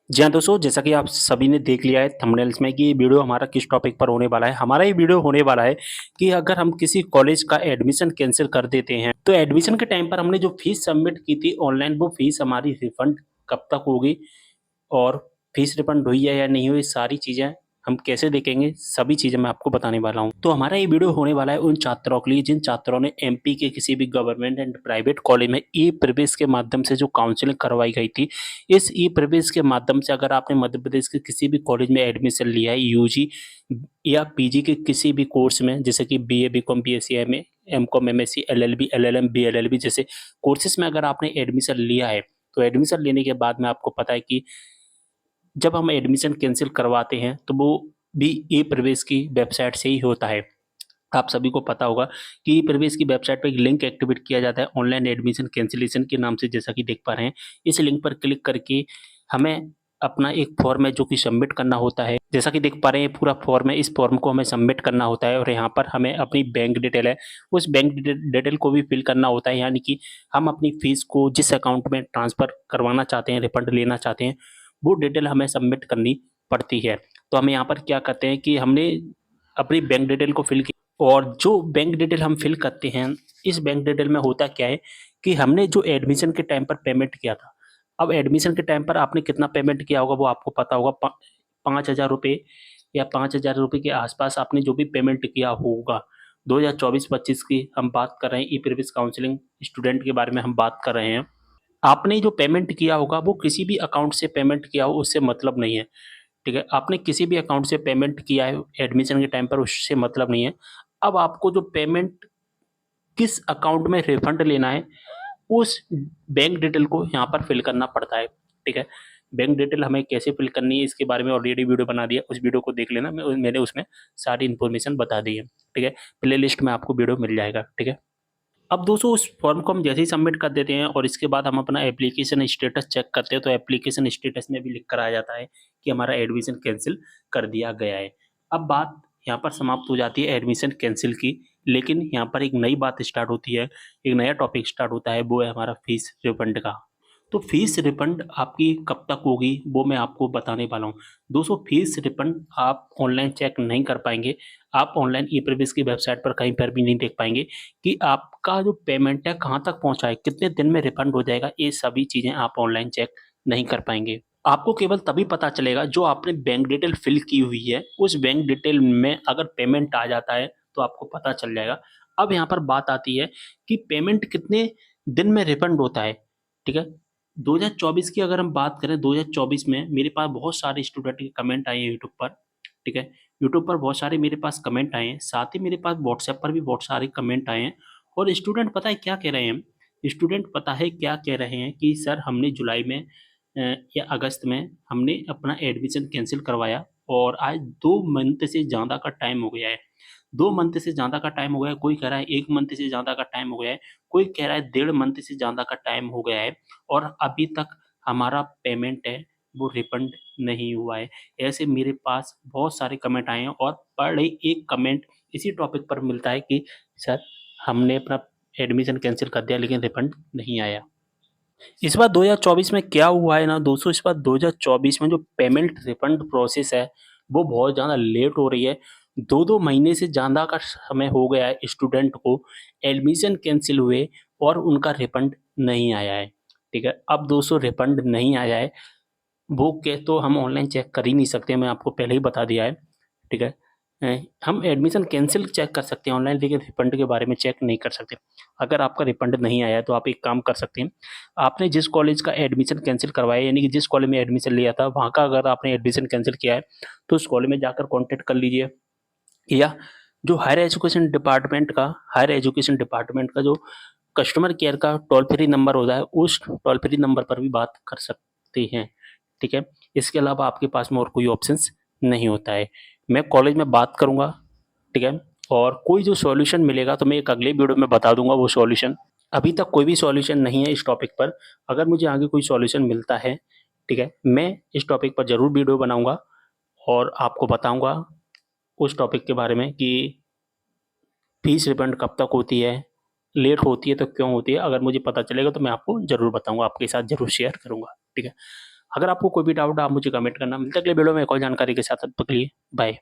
जी हाँ दोस्तों, जैसा कि आप सभी ने देख लिया है थंबनेल्स में कि ये वीडियो हमारा किस टॉपिक पर होने वाला है। हमारा ये वीडियो होने वाला है कि अगर हम किसी कॉलेज का एडमिशन कैंसल कर देते हैं, तो एडमिशन के टाइम पर हमने जो फीस सबमिट की थी ऑनलाइन, वो फीस हमारी रिफंड कब तक होगी और फीस रिफंड हुई है या नहीं हुई, सारी चीज़ें हम कैसे देखेंगे, सभी चीज़ें मैं आपको बताने वाला हूँ। तो हमारा ये वीडियो होने वाला है उन छात्रों के लिए जिन छात्रों ने एमपी के किसी भी गवर्नमेंट एंड प्राइवेट कॉलेज में ई प्रवेश के माध्यम से जो काउंसलिंग करवाई गई थी। इस ई प्रवेश के माध्यम से अगर आपने मध्य प्रदेश के किसी भी कॉलेज में एडमिशन लिया है, यूजी या पीजी के किसी भी कोर्स में, जैसे कि BA, BCom, BSc, MA, MCom, MSc, LLB, LLM, BLLB जैसे कोर्सेज में अगर आपने एडमिशन लिया है, तो एडमिशन लेने के बाद में आपको पता है कि जब हम एडमिशन कैंसिल करवाते हैं तो वो भी ई प्रवेश की वेबसाइट से ही होता है। आप सभी को पता होगा कि ई प्रवेश की वेबसाइट पे एक लिंक एक्टिवेट किया जाता है ऑनलाइन एडमिशन कैंसिलेशन के नाम से, जैसा कि देख पा रहे हैं। इस लिंक पर क्लिक करके हमें अपना एक फॉर्म है जो कि सबमिट करना होता है। जैसा कि देख पा रहे हैं ये पूरा फॉर्म है, इस फॉर्म को हमें सबमिट करना होता है और यहाँ पर हमें अपनी बैंक डिटेल है, उस बैंक डिटेल को भी फिल करना होता है। यानी कि हम अपनी फीस को जिस अकाउंट में ट्रांसफ़र करवाना चाहते हैं, रिफंड लेना चाहते हैं, वो डिटेल हमें सबमिट करनी पड़ती है। तो हम यहाँ पर क्या करते हैं कि हमने अपनी बैंक डिटेल को फिल की और जो बैंक डिटेल हम फिल करते हैं, इस बैंक डिटेल में होता क्या है कि हमने जो एडमिशन के टाइम पर पेमेंट किया था, अब एडमिशन के टाइम पर आपने कितना पेमेंट किया होगा वो आपको पता होगा। 5,000 रुपये या 5,000 रुपये के आसपास आपने जो भी पेमेंट किया होगा। 2024-25 की हम बात कर रहे हैं, ई प्रीवियस काउंसलिंग स्टूडेंट के बारे में हम बात कर रहे हैं। आपने जो पेमेंट किया होगा वो किसी भी अकाउंट से पेमेंट किया हो उससे मतलब नहीं है, ठीक है? आपने किसी भी अकाउंट से पेमेंट किया है एडमिशन के टाइम पर, उससे मतलब नहीं है। अब आपको जो पेमेंट किस अकाउंट में रिफंड लेना है, उस बैंक डिटेल को यहाँ पर फिल करना पड़ता है, ठीक है? बैंक डिटेल हमें कैसे फिल करनी है इसके बारे में ऑलरेडी वीडियो बना दिया, उस वीडियो को देख लेना। मैंने उसमें सारी इन्फॉर्मेशन बता दी है, ठीक है? प्लेलिस्ट में आपको वीडियो मिल जाएगा, ठीक है? अब दोस्तों उस फॉर्म को हम जैसे ही सबमिट कर देते हैं और इसके बाद हम अपना एप्लीकेशन स्टेटस चेक करते हैं, तो एप्लीकेशन स्टेटस में भी लिख कर आ जाता है कि हमारा एडमिशन कैंसिल कर दिया गया है। अब बात यहाँ पर समाप्त हो जाती है एडमिशन कैंसिल की, लेकिन यहाँ पर एक नई बात स्टार्ट होती है, एक नया टॉपिक स्टार्ट होता है, वो है हमारा फीस रिफंड का। तो फीस रिफंड आपकी कब तक होगी वो मैं आपको बताने वाला हूँ। दोस्तों फीस रिफंड आप ऑनलाइन चेक नहीं कर पाएंगे, आप ऑनलाइन ई प्रवेश की वेबसाइट पर कहीं पर भी नहीं देख पाएंगे कि आपका जो पेमेंट है कहाँ तक पहुँचा है, कितने दिन में रिफंड हो जाएगा, ये सभी चीज़ें आप ऑनलाइन चेक नहीं कर पाएँगे। आपको केवल तभी पता चलेगा जो आपने बैंक डिटेल फिल की हुई है, उस बैंक डिटेल में अगर पेमेंट आ जाता है, तो आपको पता चल जाएगा। अब यहाँ पर बात आती है कि पेमेंट कितने दिन में रिफंड होता है, ठीक है? 2024 की अगर हम बात करें, 2024 में मेरे पास बहुत सारे स्टूडेंट के कमेंट आए हैं यूट्यूब पर, ठीक है? यूट्यूब पर बहुत सारे मेरे पास कमेंट आए हैं, साथ ही मेरे पास व्हाट्सएप पर भी बहुत सारे कमेंट आए हैं और स्टूडेंट पता है क्या कह रहे हैं? स्टूडेंट पता है क्या कह रहे हैं कि सर हमने जुलाई में या अगस्त में हमने अपना एडमिशन कैंसल करवाया और आज 2 मंथ से ज़्यादा का टाइम हो गया है। 2 मंथ से ज़्यादा का टाइम हो गया है, कोई कह रहा है 1 मंथ से ज़्यादा का टाइम हो गया है, कोई कह रहा है 1.5 मंथ से ज़्यादा का टाइम हो गया है और अभी तक हमारा पेमेंट है वो रिफंड नहीं हुआ है। ऐसे मेरे पास बहुत सारे कमेंट आए हैं और पर डे एक कमेंट इसी टॉपिक पर मिलता है कि सर हमने अपना एडमिशन कैंसल कर दिया लेकिन रिफंड नहीं आया। इस बार 2024 में क्या हुआ है ना दोस्तों, इस बार 2024 में जो पेमेंट रिफंड प्रोसेस है वो बहुत ज़्यादा लेट हो रही है। 2-2 महीने से ज़्यादा का समय हो गया है स्टूडेंट को एडमिशन कैंसल हुए और उनका रिफंड नहीं आया है, ठीक है? अब दोस्तों रिफंड नहीं आया है, वो के तो हम ऑनलाइन चेक कर ही नहीं सकते, मैं आपको पहले ही बता दिया है, ठीक है? हम एडमिशन कैंसल चेक कर सकते हैं ऑनलाइन, लेकिन रिफंड के बारे में चेक नहीं कर सकते। अगर आपका रिफंड नहीं आया है तो आप एक काम कर सकते हैं, आपने जिस कॉलेज का एडमिशन कैंसल करवाया यानी कि जिस कॉलेज में एडमिशन लिया था वहाँ का अगर आपने एडमिशन कैंसल किया है, तो उस कॉलेज में जाकर कॉन्टैक्ट कर लीजिए या जो हायर एजुकेशन डिपार्टमेंट का जो कस्टमर केयर का टोल फ्री नंबर होता है, उस टोल फ्री नंबर पर भी बात कर सकते हैं, ठीक है? इसके अलावा आपके पास में और कोई ऑप्शंस नहीं होता है। मैं कॉलेज में बात करूँगा, ठीक है? और कोई जो सॉल्यूशन मिलेगा तो मैं एक अगले वीडियो में बता दूँगा वो सॉल्यूशन। अभी तक कोई भी सॉल्यूशन नहीं है इस टॉपिक पर। अगर मुझे आगे कोई सॉल्यूशन मिलता है, ठीक है? मैं इस टॉपिक पर ज़रूर वीडियो बनाऊँगा और आपको बताऊँगा उस टॉपिक के बारे में कि फीस रिफंड कब तक होती है, लेट होती है तो क्यों होती है? अगर मुझे पता चलेगा तो मैं आपको ज़रूर बताऊँगा, आपके साथ ज़रूर शेयर करूँगा, ठीक है? अगर आपको कोई भी डाउट है आप मुझे कमेंट करना। मिलते हैं अगले वीडियो में एक और जानकारी के साथ, तब तक के लिए बाय।